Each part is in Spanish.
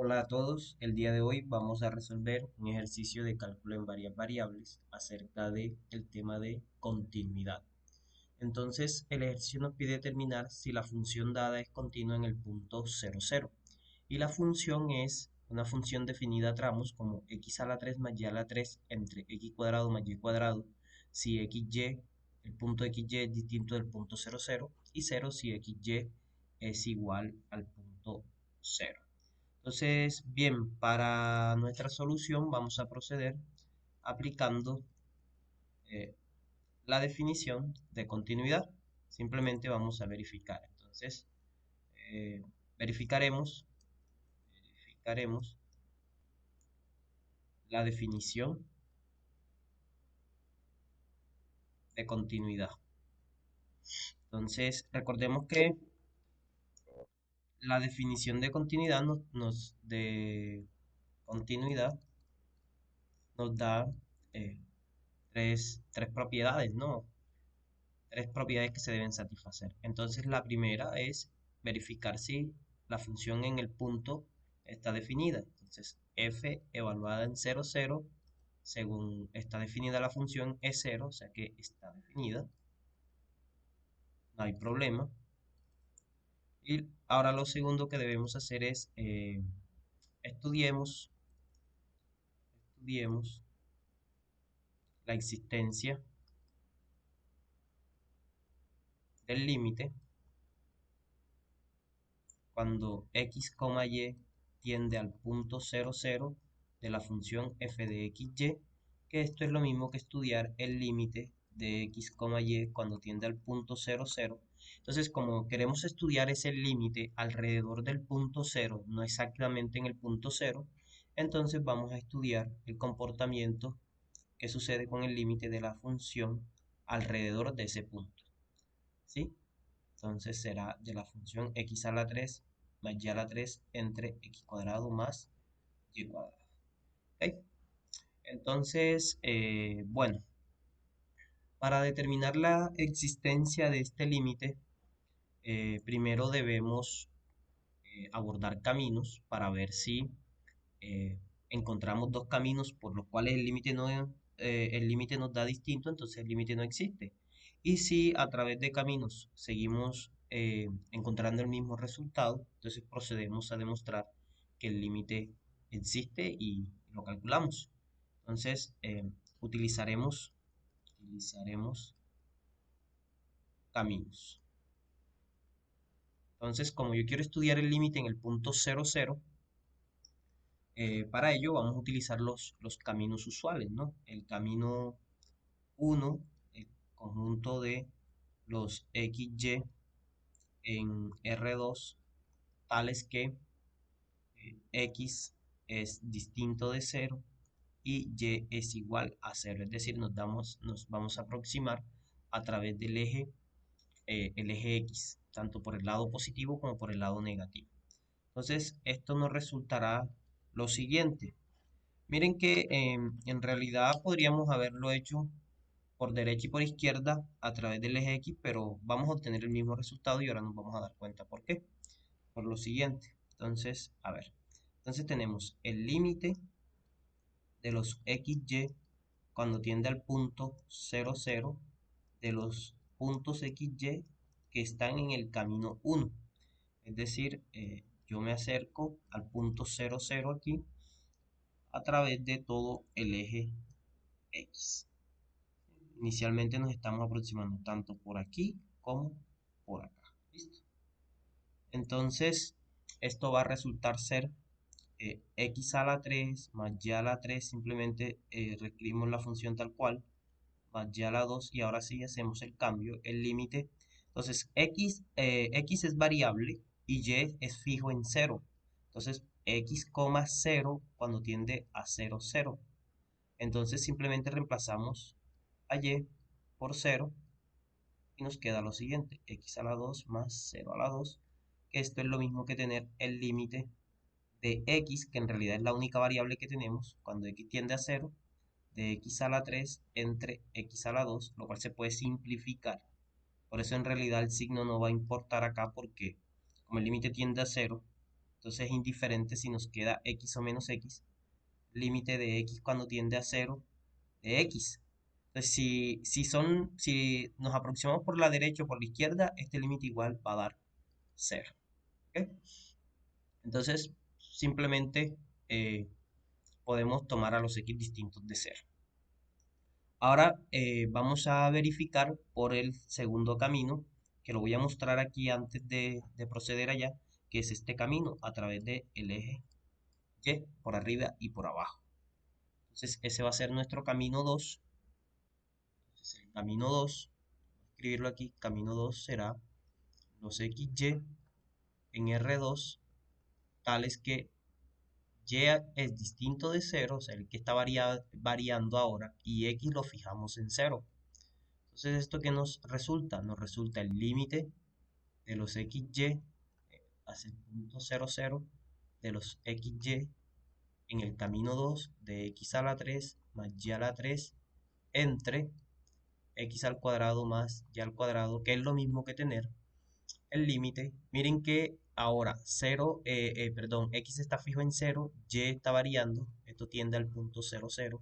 Hola a todos, el día de hoy vamos a resolver un ejercicio de cálculo en varias variables acerca del tema de continuidad. Entonces, el ejercicio nos pide determinar si la función dada es continua en el punto 0,0 y la función es una función definida a tramos como x a la 3 más y a la 3 entre x cuadrado más y cuadrado si xy, el punto xy es distinto del punto 0,0 y 0 si xy es igual al punto 0. Entonces, bien, para nuestra solución vamos a proceder aplicando eh, la definición de continuidad. Simplemente vamos a verificar. Entonces, eh, verificaremos, verificaremos la definición de continuidad. Entonces, recordemos que la definición de continuidad continuidad nos da eh, tres propiedades, ¿no? Tres propiedades que se deben satisfacer. Entonces la primera es verificar si la función en el punto está definida. Entonces f evaluada en 0, 0, según está definida la función es 0, o sea que está definida, no hay problema. Y ahora lo segundo que debemos hacer es estudiemos, estudiemos la existencia del límite cuando x, y tiende al punto 0, 0 de la función f de xy, que esto es lo mismo que estudiar el límite de x, y cuando tiende al punto 0, 0. Entonces, como queremos estudiar ese límite alrededor del punto 0, no exactamente en el punto 0, entonces vamos a estudiar el comportamiento que sucede con el límite de la función alrededor de ese punto, ¿sí? Entonces será de la función x a la 3 más y a la 3 entre x cuadrado más y cuadrado. ¿Ok? Entonces, bueno, para determinar la existencia de este límite, primero debemos abordar caminos para ver si eh, encontramos dos caminos por los cuales el límite nos da distinto, entonces el límite no existe. Y si a través de caminos seguimos encontrando el mismo resultado, entonces procedemos a demostrar que el límite existe y lo calculamos. Entonces utilizaremos caminos. Entonces, como yo quiero estudiar el límite en el punto 0, 0, para ello vamos a utilizar los caminos usuales, ¿no? El camino 1, el conjunto de los XY en R2, tales que X es distinto de 0 y Y es igual a 0. Es decir, nos vamos a aproximar a través del el eje X, tanto por el lado positivo como por el lado negativo. Entonces, esto nos resultará lo siguiente. Miren que en realidad podríamos haberlo hecho por derecha y por izquierda a través del eje X, pero vamos a obtener el mismo resultado y ahora nos vamos a dar cuenta por qué. Por lo siguiente. Entonces, a ver. Entonces tenemos el límite de los XY cuando tiende al punto 0, 0 de los puntos XY que están en el camino 1. Es decir, yo me acerco al punto 0, 0 aquí a través de todo el eje X. Inicialmente nos estamos aproximando tanto por aquí como por acá. ¿Listo? Entonces, esto va a resultar ser x a la 3 más y a la 3, simplemente reescribimos la función tal cual, más y a la 2 y ahora sí hacemos el cambio, el límite. Entonces, x es variable y y es fijo en 0. Entonces, x, 0 cuando tiende a 0, 0. Entonces, simplemente reemplazamos a y por 0 y nos queda lo siguiente, x a la 2 más 0 a la 2, que esto es lo mismo que tener el límite de x, que en realidad es la única variable que tenemos, cuando x tiende a 0, de x a la 3 entre x a la 2, lo cual se puede simplificar. Por eso en realidad el signo no va a importar acá porque como el límite tiende a 0, Entonces es indiferente si nos queda x o menos x. Límite de x cuando tiende a 0 de x. Entonces si nos aproximamos por la derecha o por la izquierda, este límite igual va a dar 0. ¿Ok? Entonces simplemente podemos tomar a los x distintos de 0. Ahora vamos a verificar por el segundo camino, que lo voy a mostrar aquí antes de proceder allá, que es este camino a través del eje Y por arriba y por abajo. Entonces ese va a ser nuestro camino 2. Entonces el camino 2, voy a escribirlo aquí, camino 2 será los XY en R2 tales que Y es distinto de 0, o sea, el que está variando ahora, y X lo fijamos en 0. Entonces, ¿esto qué nos resulta? Nos resulta el límite de los XY hacia el punto 0, 0 de los XY en el camino 2 de X a la 3 más Y a la 3 entre X al cuadrado más Y al cuadrado, que es lo mismo que tener el límite. Miren que ahora 0, perdón, X está fijo en 0, Y está variando, esto tiende al punto 0, 0,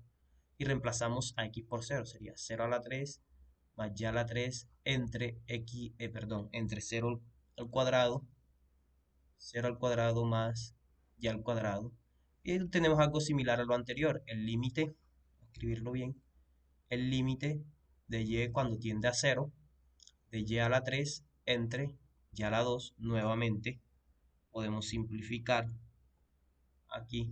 y reemplazamos a X por 0, sería 0 a la 3 más Y a la 3 entre X, perdón, entre 0 al cuadrado, 0 al cuadrado más Y al cuadrado. Y tenemos algo similar a lo anterior, el límite, voy a escribirlo bien, el límite de Y cuando tiende a 0, de Y a la 3 entre Y a la 2, nuevamente podemos simplificar aquí.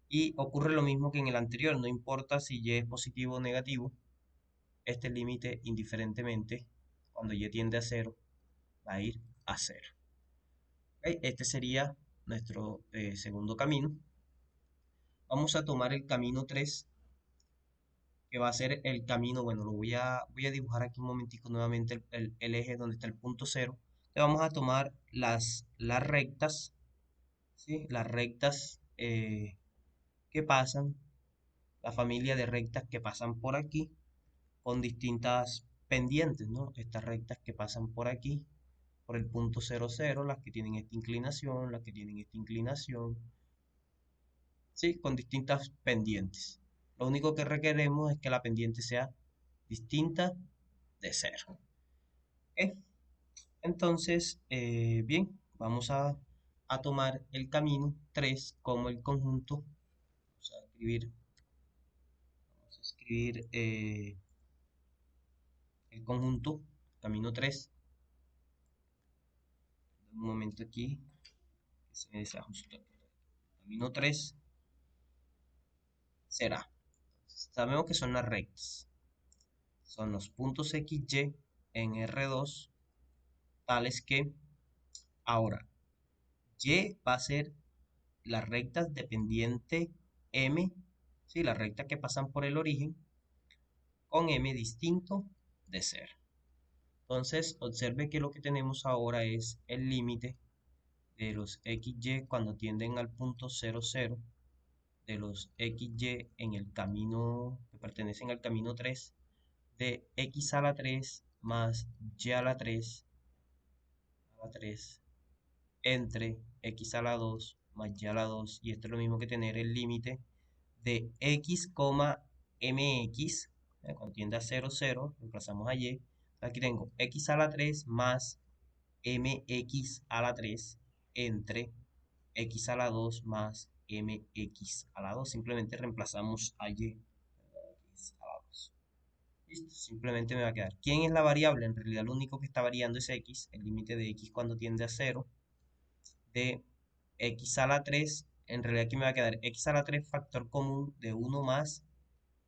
Y ocurre lo mismo que en el anterior, no importa si Y es positivo o negativo, este límite indiferentemente, cuando Y tiende a 0, va a ir a 0. ¿Ok? Este sería nuestro segundo camino. Vamos a tomar el camino 3, que va a ser el camino, bueno, voy a dibujar aquí un momentico nuevamente el eje donde está el punto 0. Le vamos a tomar las rectas, ¿sí? Las rectas que pasan, la familia de rectas que pasan por aquí con distintas pendientes, ¿no? Estas rectas que pasan por aquí, por el punto 0, 0, las que tienen esta inclinación, las que tienen esta inclinación, ¿sí? Con distintas pendientes. Lo único que requeremos es que la pendiente sea distinta de 0. ¿Ok? Entonces, bien, vamos a tomar el camino 3 como el conjunto. Vamos a escribir el conjunto, camino 3. Un momento aquí, que se me desajustó. Camino 3 será, sabemos que son las rectas, son los puntos XY en R2, tales que ahora Y va a ser las rectas de pendiente M, ¿sí? Las rectas que pasan por el origen, con M distinto de 0. Entonces, observe que lo que tenemos ahora es el límite de los XY cuando tienden al punto 0, 0, de los XY en el camino, que pertenecen al camino 3, de X a la 3 más Y a la 3, entre X a la 2 más Y a la 2, y esto es lo mismo que tener el límite de X, MX, cuando tiende a 0, 0, reemplazamos a Y. Aquí tengo X a la 3 más MX a la 3 entre X a la 2 más MX a la 2. Simplemente reemplazamos a Y a la 2. Listo, simplemente me va a quedar. ¿Quién es la variable? En realidad lo único que está variando es X, el límite de X cuando tiende a 0, de X a la 3, en realidad aquí me va a quedar X a la 3 factor común de 1 más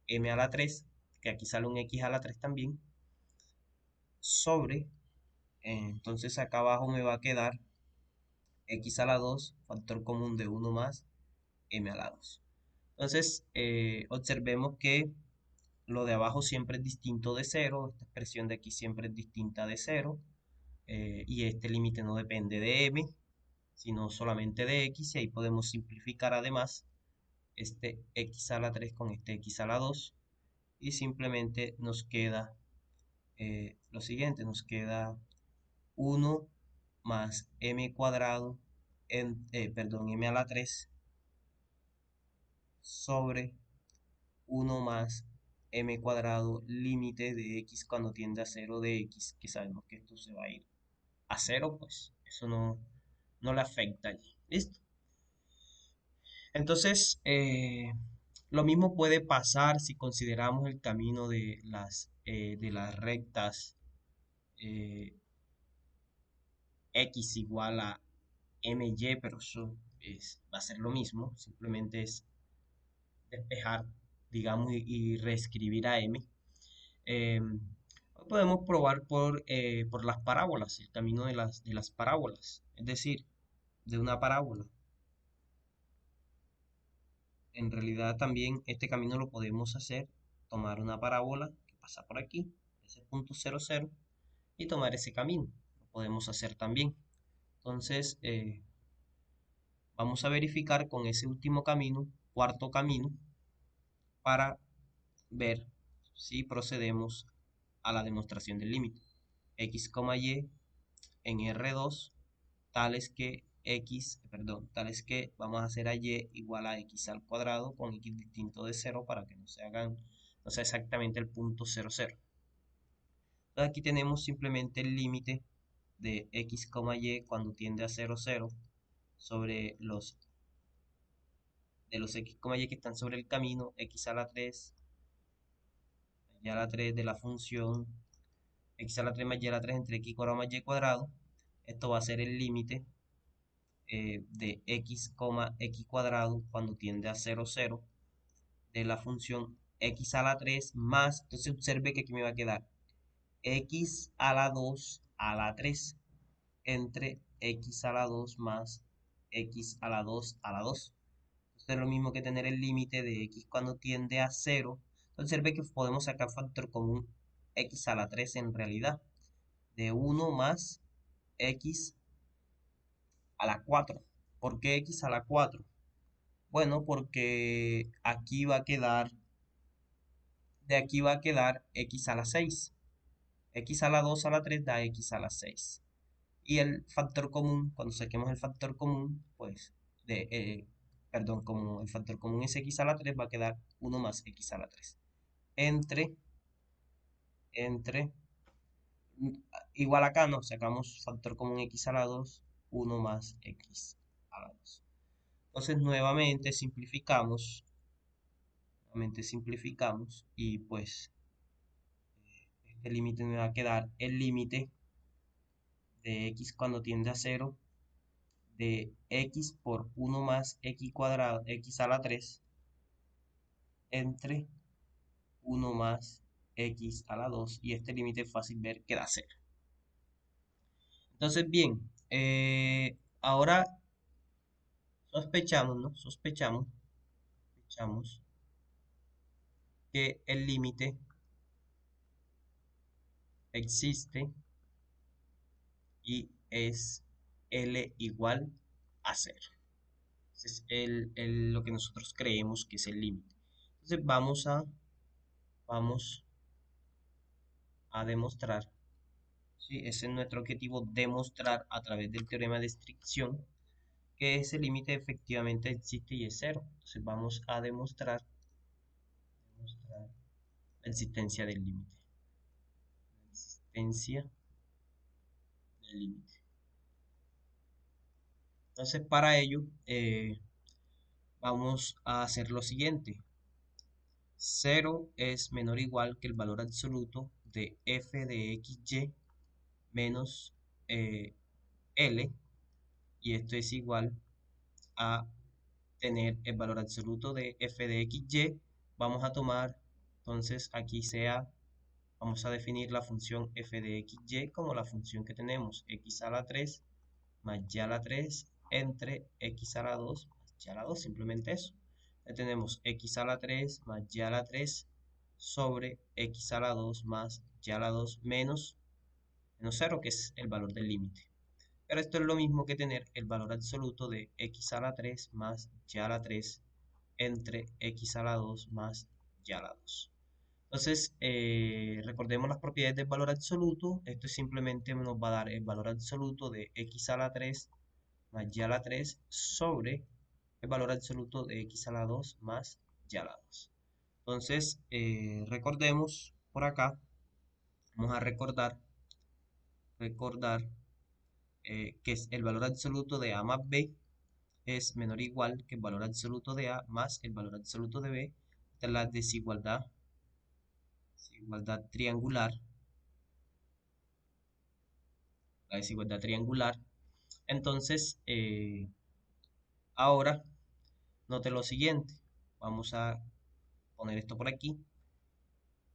M a la 3, que aquí sale un X a la 3 también, sobre, entonces acá abajo me va a quedar X a la 2, factor común de 1 más M a la 2. Entonces, observemos que lo de abajo siempre es distinto de 0, esta expresión de aquí siempre es distinta de 0, y este límite no depende de M, sino solamente de X, y ahí podemos simplificar además este X a la 3 con este X a la 2, y simplemente nos queda lo siguiente, nos queda 1 más M cuadrado perdón, m a la 3 sobre 1 más m cuadrado límite de x cuando tiende a 0 de x, que sabemos que esto se va a ir a 0, pues eso no le afecta allí. ¿Listo? Entonces, lo mismo puede pasar si consideramos el camino de las rectas eh, x igual a my, pero eso va a ser lo mismo, simplemente es despejar, digamos, y reescribir a m. Eh, Podemos probar por las parábolas, el camino de las parábolas, es decir, de una parábola. En realidad también este camino lo podemos hacer, tomar una parábola que pasa por aquí, ese punto 0, 0, y tomar ese camino. Lo podemos hacer también. Entonces, vamos a verificar con ese último camino, cuarto camino, para ver si procedemos a la demostración del límite. X, y en R2, tales que vamos a hacer a y igual a x al cuadrado con x distinto de 0 para que no sea exactamente el punto 0, 0. Entonces aquí tenemos simplemente el límite de x, y cuando tiende a 0, 0 sobre los x, y que están sobre el camino, x a la 3, y a la 3 de la función x a la 3 más y a la 3 entre x cuadrado más y cuadrado. Esto va a ser el límite de x, x cuadrado cuando tiende a 0, 0 de la función x a la 3 más, entonces observe que aquí me va a quedar x a la 2 a la 3 entre x a la 2 más x a la 2 a la 2. Esto es lo mismo que tener el límite de x cuando tiende a 0. Entonces observe que podemos sacar factor común x a la 3 en realidad, de 1 más x a la 4. ¿Por qué x a la 4? Bueno, porque aquí va a quedar, de aquí va a quedar x a la 6. X a la 2 a la 3 da x a la 6. Y el factor común, cuando saquemos el factor común, pues, perdón, como el factor común es x a la 3, va a quedar 1 más x a la 3. Entre, entre, igual acá, no, sacamos factor común x a la 2, 1 más x a la 2. Entonces, nuevamente simplificamos y pues este límite me va a quedar el límite de x cuando tiende a 0 de x por 1 más x cuadrado, x a la 3, entre 1 más x a la 2, y este límite es fácil ver que da 0. Entonces, bien, ahora sospechamos, ¿no? Sospechamos que el límite existe y es L igual a 0. Ese es lo que nosotros creemos que es el límite. Entonces vamos a demostrar, ¿sí? Ese es nuestro objetivo, demostrar a través del teorema de estricción que ese límite efectivamente existe y es 0. Entonces vamos a demostrar la existencia del límite. La existencia del límite. Entonces para ello vamos a hacer lo siguiente. 0 es menor o igual que el valor absoluto de f de xy menos L, y esto es igual a tener el valor absoluto de f de xy. Vamos a tomar, entonces aquí vamos a definir la función f de xy como la función que tenemos, x a la 3 más y a la 3 entre x a la 2 más y a la 2, simplemente eso. Ya tenemos x a la 3 más y a la 3 sobre x a la 2 más y a la 2 menos 0, que es el valor del límite. Pero esto es lo mismo que tener el valor absoluto de x a la 3 más y a la 3 entre x a la 2 más y a la 2. Entonces, recordemos las propiedades del valor absoluto. Esto simplemente nos va a dar el valor absoluto de x a la 3 más y a la 3 sobre el valor absoluto de x a la 2 más y a la 2. Entonces, recordemos por acá, vamos a recordar que es el valor absoluto de a más b es menor o igual que el valor absoluto de a más el valor absoluto de b. Esta es la desigualdad triangular. La desigualdad triangular. Entonces, ahora note lo siguiente. Vamos a poner esto por aquí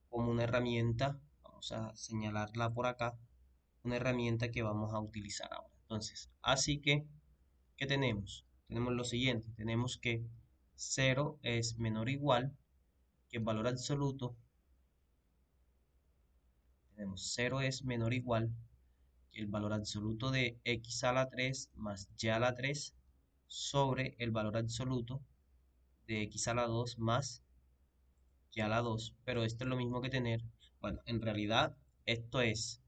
como una herramienta. Vamos a señalarla por acá. Una herramienta que vamos a utilizar ahora. Entonces, así que, ¿qué tenemos? Tenemos lo siguiente. Tenemos que 0 es menor o igual que el valor absoluto. Tenemos 0 es menor o igual que el valor absoluto de x a la 3 más y a la 3 sobre el valor absoluto de x a la 2 más y a la 2, pero esto es lo mismo que tener, bueno, en realidad esto es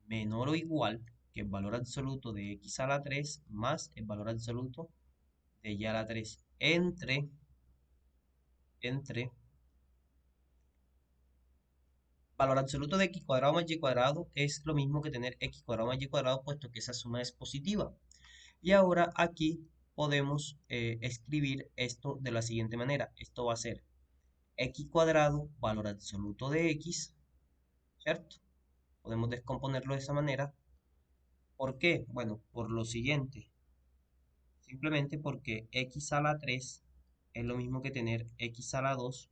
menor o igual que el valor absoluto de x a la 3 más el valor absoluto de y a la 3 entre valor absoluto de x cuadrado más y cuadrado es lo mismo que tener x cuadrado más y cuadrado, puesto que esa suma es positiva. Y ahora aquí podemos escribir esto de la siguiente manera. Esto va a ser x cuadrado, valor absoluto de x, ¿cierto? Podemos descomponerlo de esa manera. ¿Por qué? Bueno, por lo siguiente. Simplemente porque x a la 3 es lo mismo que tener x a la 2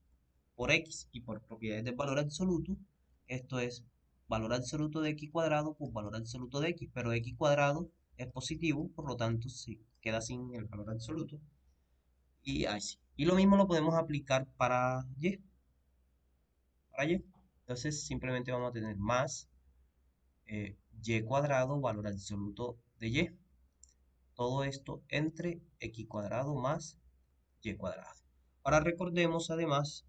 por x. Y por propiedades del valor absoluto, esto es valor absoluto de x cuadrado por valor absoluto de x. Pero x cuadrado es positivo, por lo tanto se queda sin el valor absoluto. Y así. Y lo mismo lo podemos aplicar para y. Entonces simplemente vamos a tener más y cuadrado, valor absoluto de y. Todo esto entre x cuadrado más y cuadrado. Ahora recordemos además,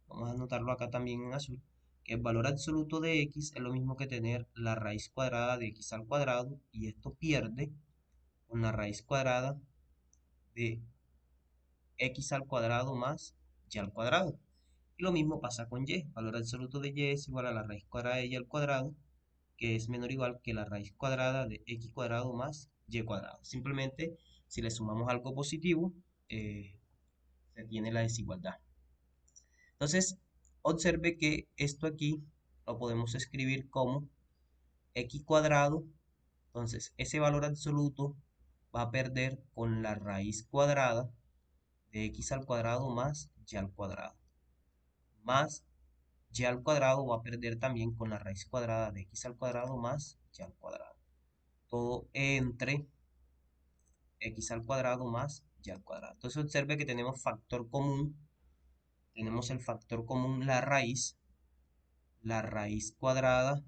vamos a anotarlo acá también en azul, que el valor absoluto de x es lo mismo que tener la raíz cuadrada de x al cuadrado, y esto pierde con la raíz cuadrada de x al cuadrado más y al cuadrado. Y lo mismo pasa con y. Valor absoluto de y es igual a la raíz cuadrada de y al cuadrado, que es menor o igual que la raíz cuadrada de x cuadrado más y cuadrado. Simplemente, si le sumamos algo positivo, se tiene la desigualdad. Entonces, observe que esto aquí lo podemos escribir como x cuadrado. Entonces, ese valor absoluto va a perder con la raíz cuadrada de x al cuadrado más y al cuadrado. Más y al cuadrado va a perder también con la raíz cuadrada de x al cuadrado más y al cuadrado. Todo entre x al cuadrado más y al cuadrado. Entonces observe que tenemos factor común. Tenemos el factor común, la raíz cuadrada.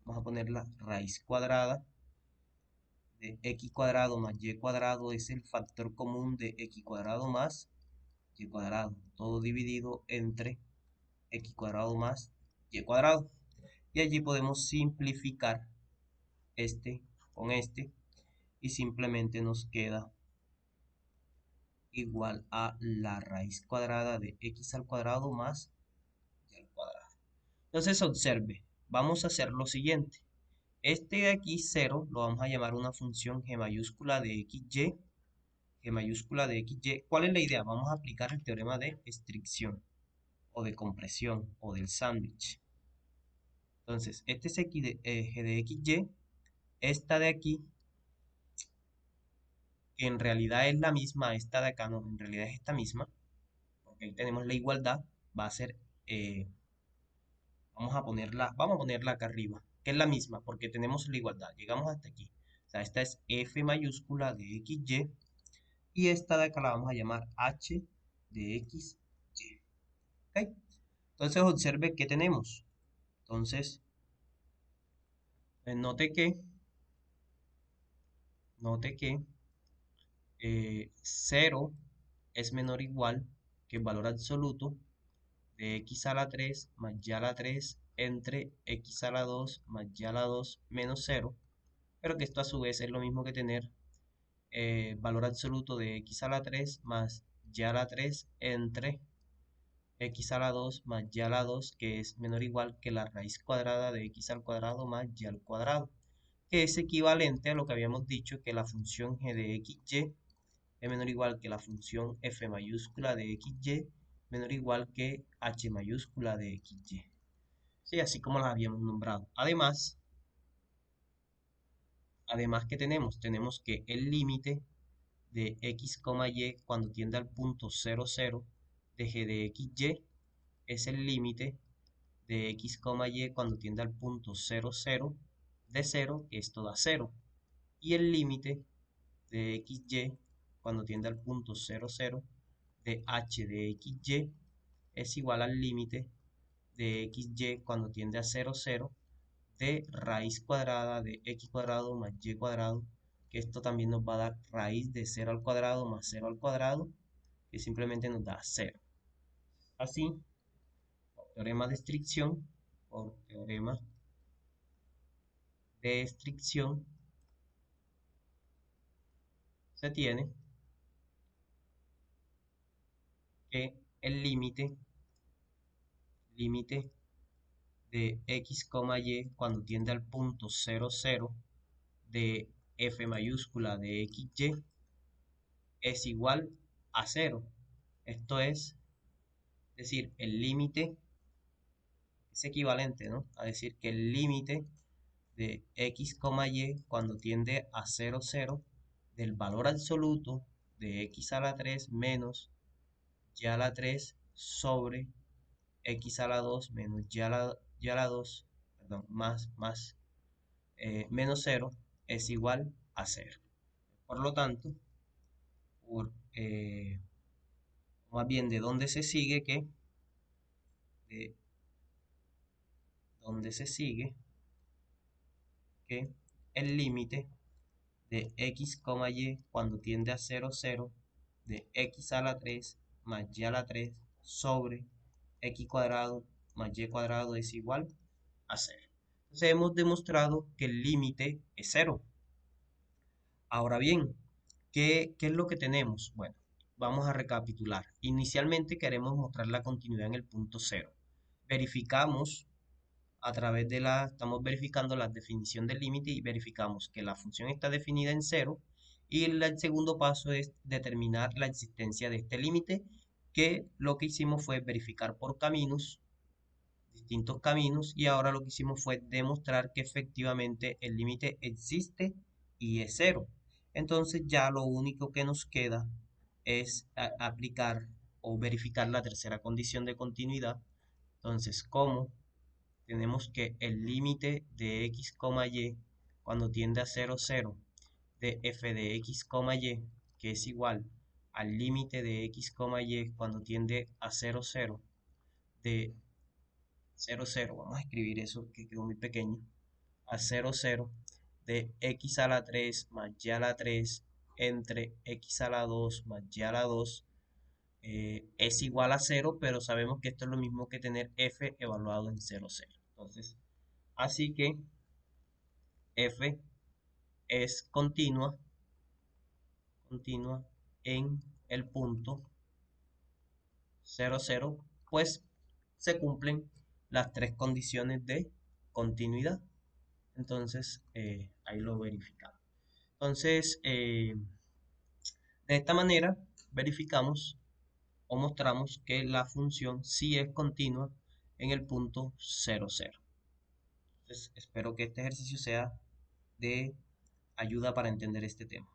Vamos a poner la raíz cuadrada de x cuadrado más y cuadrado es el factor común de x cuadrado más y cuadrado. Todo dividido entre x cuadrado más y cuadrado. Y allí podemos simplificar este con este y simplemente nos queda igual a la raíz cuadrada de x al cuadrado más y al cuadrado. Entonces observe, vamos a hacer lo siguiente. Este de aquí 0 lo vamos a llamar una función g mayúscula de xy. G mayúscula de xy. ¿Cuál es la idea? Vamos a aplicar el teorema de estricción o de compresión o del sándwich. Entonces, este es x de, g de xy. Esta de aquí, que en realidad es la misma, esta de acá no, en realidad es esta misma, porque ahí tenemos la igualdad, va a ser, vamos a ponerla acá arriba, que es la misma, porque tenemos la igualdad, llegamos hasta aquí. O sea, esta es f mayúscula de xy, y esta de acá la vamos a llamar h de xy. ¿Ok? Entonces observe que tenemos. Entonces, note que 0 es menor o igual que el valor absoluto de x a la 3 más y a la 3 entre x a la 2 más y a la 2 menos 0, pero que esto a su vez es lo mismo que tener valor absoluto de x a la 3 más y a la 3 entre x a la 2 más y a la 2, que es menor o igual que la raíz cuadrada de x al cuadrado más y al cuadrado, que es equivalente a lo que habíamos dicho, que la función g de xy es menor o igual que la función f mayúscula de xy menor o igual que h mayúscula de xy. Sí, así como las habíamos nombrado. Además que tenemos que el límite de x, y cuando tiende al punto 0, 0 de g de xy es el límite de x, y cuando tiende al punto 0, 0 de 0, que esto da 0. Y el límite de xy cuando tiende al punto 0, 0 de h de xy es igual al límite de xy cuando tiende a 0, 0 de raíz cuadrada de x cuadrado más y cuadrado, que esto también nos va a dar raíz de 0 al cuadrado más 0 al cuadrado, que simplemente nos da 0. Así, por teorema de estricción, se tiene que el límite de x, y cuando tiende al punto 0, 0 de f mayúscula de xy es igual a 0. Esto es decir, el límite es equivalente, ¿no?, a decir que el límite de x, y cuando tiende a 0, 0 del valor absoluto de x a la 3 menos y a la 3 sobre x a la 2 menos y a la 2, perdón, menos 0 es igual a 0. Por lo tanto, por, más bien de dónde se sigue de dónde se sigue que el límite de x, y cuando tiende a 0, 0 de x a la 3 más y a la 3 sobre x cuadrado más y cuadrado es igual a 0. Entonces hemos demostrado que el límite es 0. Ahora bien, ¿qué es lo que tenemos? Bueno, vamos a recapitular. Inicialmente queremos mostrar la continuidad en el punto 0. Verificamos estamos verificando la definición del límite y verificamos que la función está definida en 0 y el segundo paso es determinar la existencia de este límite, que lo que hicimos fue verificar por distintos caminos, y ahora lo que hicimos fue demostrar que efectivamente el límite existe y es 0. Entonces ya lo único que nos queda es aplicar o verificar la tercera condición de continuidad. Entonces, ¿cómo? Tenemos que el límite de x, y cuando tiende a 0, 0 de f de x, y, que es igual al límite de x, y cuando tiende a 0, 0 de 0, 0, vamos a escribir eso que quedó muy pequeño, a 0, 0 de x a la 3 más y a la 3 entre x a la 2 más y a la 2 es igual a 0, pero sabemos que esto es lo mismo que tener f evaluado en 0, 0. Entonces, así que f es continua en el punto 0, 0, pues se cumplen las tres condiciones de continuidad. Entonces, ahí lo verificamos. Entonces, de esta manera verificamos o mostramos que la función sí es continua en el punto 0, 0. Entonces, espero que este ejercicio sea de ayuda para entender este tema.